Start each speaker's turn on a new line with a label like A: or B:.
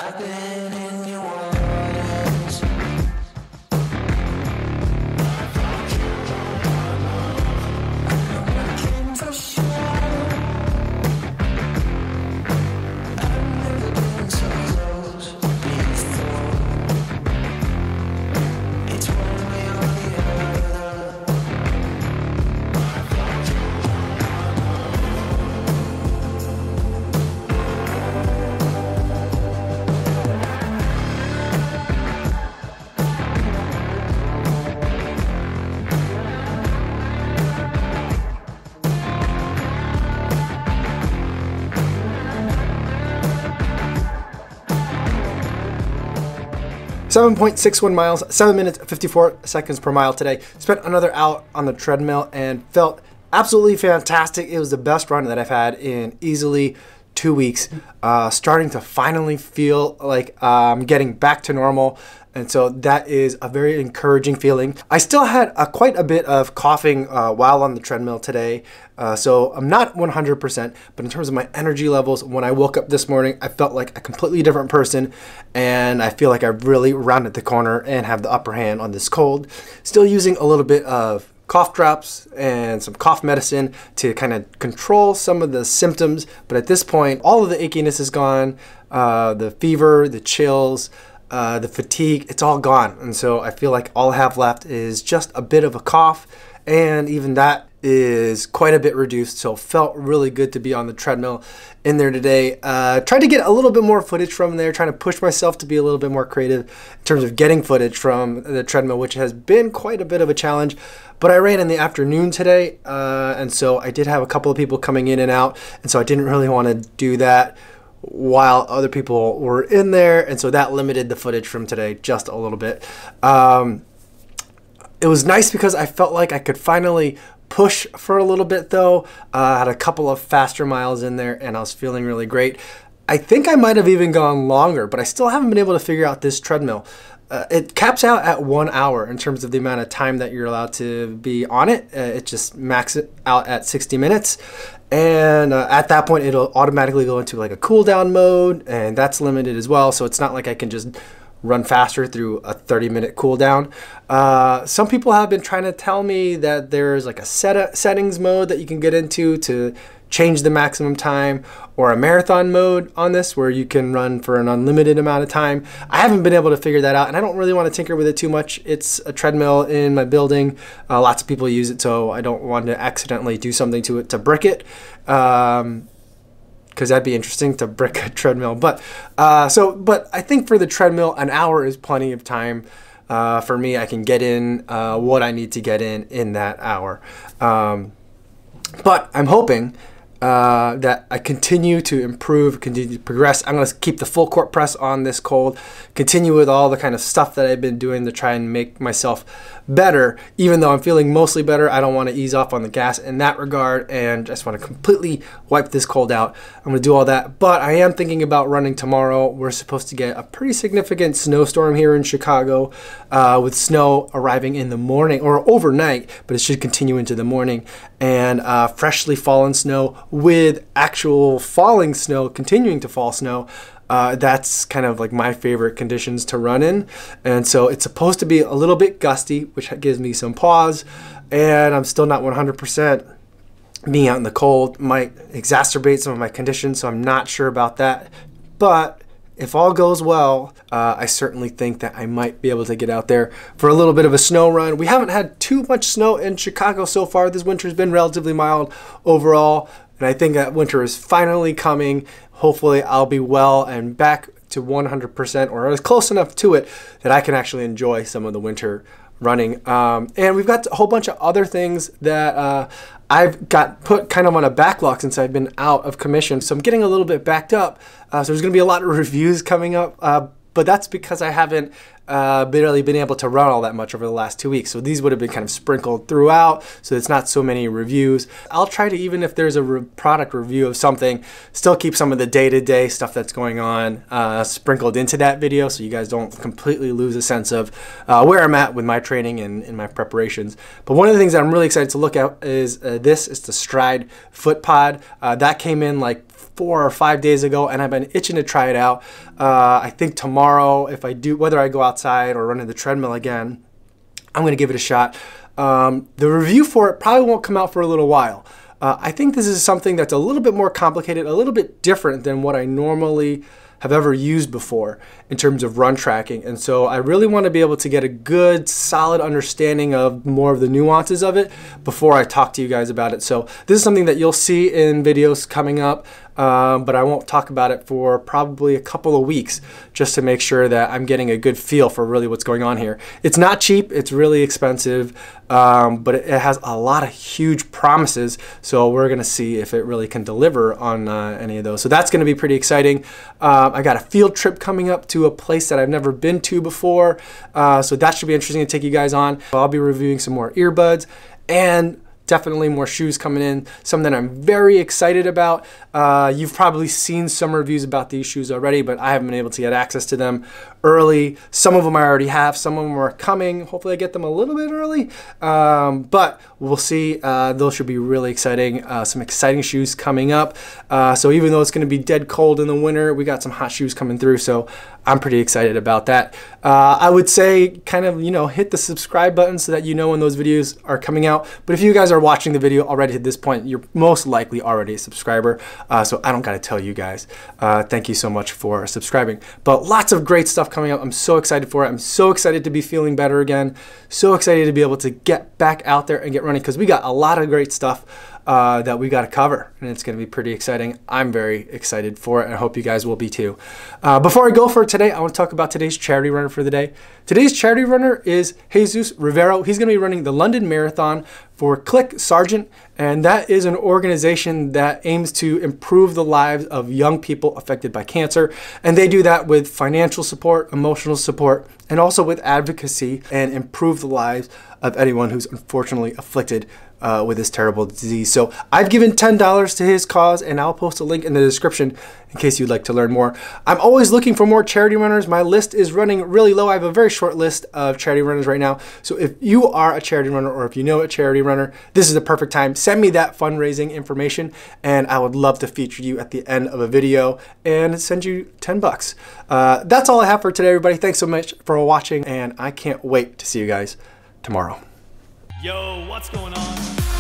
A: I've been in your waters. I'm looking for sure. I've never been so close before. It's one way or the other.
B: 7.61 miles, 7 minutes, 54 seconds per mile today. Spent another hour on the treadmill and felt absolutely fantastic. It was the best run that I've had in easily 2 weeks. Starting to finally feel like I'm getting back to normal. And so that is a very encouraging feeling. I still had quite a bit of coughing while on the treadmill today. So I'm not 100%, but in terms of my energy levels, when I woke up this morning, I felt like a completely different person. And I feel like I've really rounded the corner and have the upper hand on this cold. Still using a little bit of cough drops and some cough medicine to kind of control some of the symptoms. But at this point, all of the achiness is gone, the fever, the chills, the fatigue, it's all gone. And so I feel like all I have left is just a bit of a cough, and even that is quite a bit reduced. So felt really good to be on the treadmill in there today. Tried to get a little bit more footage from there, trying to push myself to be a little bit more creative in terms of getting footage from the treadmill, which has been quite a bit of a challenge. But I ran in the afternoon today, and so I did have a couple of people coming in and out, and so I didn't really want to do that while other people were in there, and so that limited the footage from today just a little bit. It was nice because I felt like I could finally push for a little bit though. I had a couple of faster miles in there and I was feeling really great. I think I might have even gone longer, but I still haven't been able to figure out this treadmill. It caps out at 1 hour in terms of the amount of time that you're allowed to be on it. It just maxes out at 60 minutes. And at that point, it'll automatically go into like a cool down mode, and that's limited as well. So it's not like I can just run faster through a 30-minute cool down. Some people have been trying to tell me that there's like a settings mode that you can get into to change the maximum time, or a marathon mode on this where you can run for an unlimited amount of time. I haven't been able to figure that out, and I don't really want to tinker with it too much. It's a treadmill in my building. Lots of people use it, so I don't want to accidentally do something to it to brick it, because that'd be interesting to brick a treadmill. But I think for the treadmill, an hour is plenty of time. For me, I can get in what I need to get in that hour. But I'm hoping that I continue to improve, continue to progress. I'm going to keep the full court press on this cold, continue with all the kind of stuff that I've been doing to try and make myself better. Even though I'm feeling mostly better, I don't want to ease off on the gas in that regard, and just want to completely wipe this cold out. I'm going to do all that, but I am thinking about running tomorrow. We're supposed to get a pretty significant snowstorm here in Chicago, with snow arriving in the morning or overnight, but it should continue into the morning, and freshly fallen snow with actual falling snow, continuing to fall snow. That's kind of like my favorite conditions to run in. And so it's supposed to be a little bit gusty, which gives me some pause. And I'm still not 100%. Being out in the cold might exacerbate some of my conditions, so I'm not sure about that. But if all goes well, I certainly think that I might be able to get out there for a little bit of a snow run. We haven't had too much snow in Chicago so far. This winter's been relatively mild overall, and I think that winter is finally coming. Hopefully I'll be well and back to 100%, or as close enough to it that I can actually enjoy some of the winter running. And we've got a whole bunch of other things that I've got put kind of on a backlog since I've been out of commission. So I'm getting a little bit backed up. So there's going to be a lot of reviews coming up. But that's because I haven't barely been able to run all that much over the last 2 weeks. So these would have been kind of sprinkled throughout, so it's not so many reviews. I'll try to, even if there's a product review of something, still keep some of the day-to-day stuff that's going on sprinkled into that video, so you guys don't completely lose a sense of where I'm at with my training and in my preparations. But one of the things that I'm really excited to look at is this is the Stride foot pod. That came in like 4 or 5 days ago, and I've been itching to try it out. I think tomorrow, if I do, whether I go outside or run in the treadmill again, I'm going to give it a shot. The review for it probably won't come out for a little while. I think this is something that's a little bit more complicated, a little bit different than what I normally have ever used before in terms of run tracking. And so I really want to be able to get a good, solid understanding of more of the nuances of it before I talk to you guys about it. So this is something that you'll see in videos coming up, but I won't talk about it for probably a couple of weeks just to make sure that I'm getting a good feel for really what's going on here. It's not cheap, it's really expensive, but it has a lot of huge promises, so we're gonna see if it really can deliver on any of those. So that's gonna be pretty exciting. I got a field trip coming up to a place that I've never been to before, so that should be interesting to take you guys on. I'll be reviewing some more earbuds and definitely more shoes coming in, something that I'm very excited about. You've probably seen some reviews about these shoes already, but I haven't been able to get access to them early. Some of them I already have, some of them are coming. Hopefully I get them a little bit early, but we'll see. Those should be really exciting. Some exciting shoes coming up. So even though it's gonna be dead cold in the winter, we got some hot shoes coming through, so I'm pretty excited about that. I would say kind of, hit the subscribe button so that you know when those videos are coming out. But if you guys are watching the video already at this point, you're most likely already a subscriber, so I don't gotta tell you guys. Thank you so much for subscribing. But lots of great stuff coming up. I'm so excited for it. I'm so excited to be feeling better again. So excited to be able to get back out there and get running, because we got a lot of great stuff that we got to cover, and it's going to be pretty exciting. I'm very excited for it, and I hope you guys will be too. Before I go for today, I want to talk about today's charity runner for the day. Today's charity runner is Jesus Rivero. He's going to be running the London Marathon for CLIC Sergent, and that is an organization that aims to improve the lives of young people affected by cancer, and they do that with financial support, emotional support, and also with advocacy, and improve the lives of anyone who's unfortunately afflicted with this terrible disease. So I've given $10 to his cause, and I'll post a link in the description in case you'd like to learn more. I'm always looking for more charity runners. My list is running really low. I have a very short list of charity runners right now. So if you are a charity runner, or if you know a charity runner, this is the perfect time. Send me that fundraising information, and I would love to feature you at the end of a video and send you 10 bucks. That's all I have for today, everybody. Thanks so much for watching, and I can't wait to see you guys tomorrow.
C: Yo, what's going on?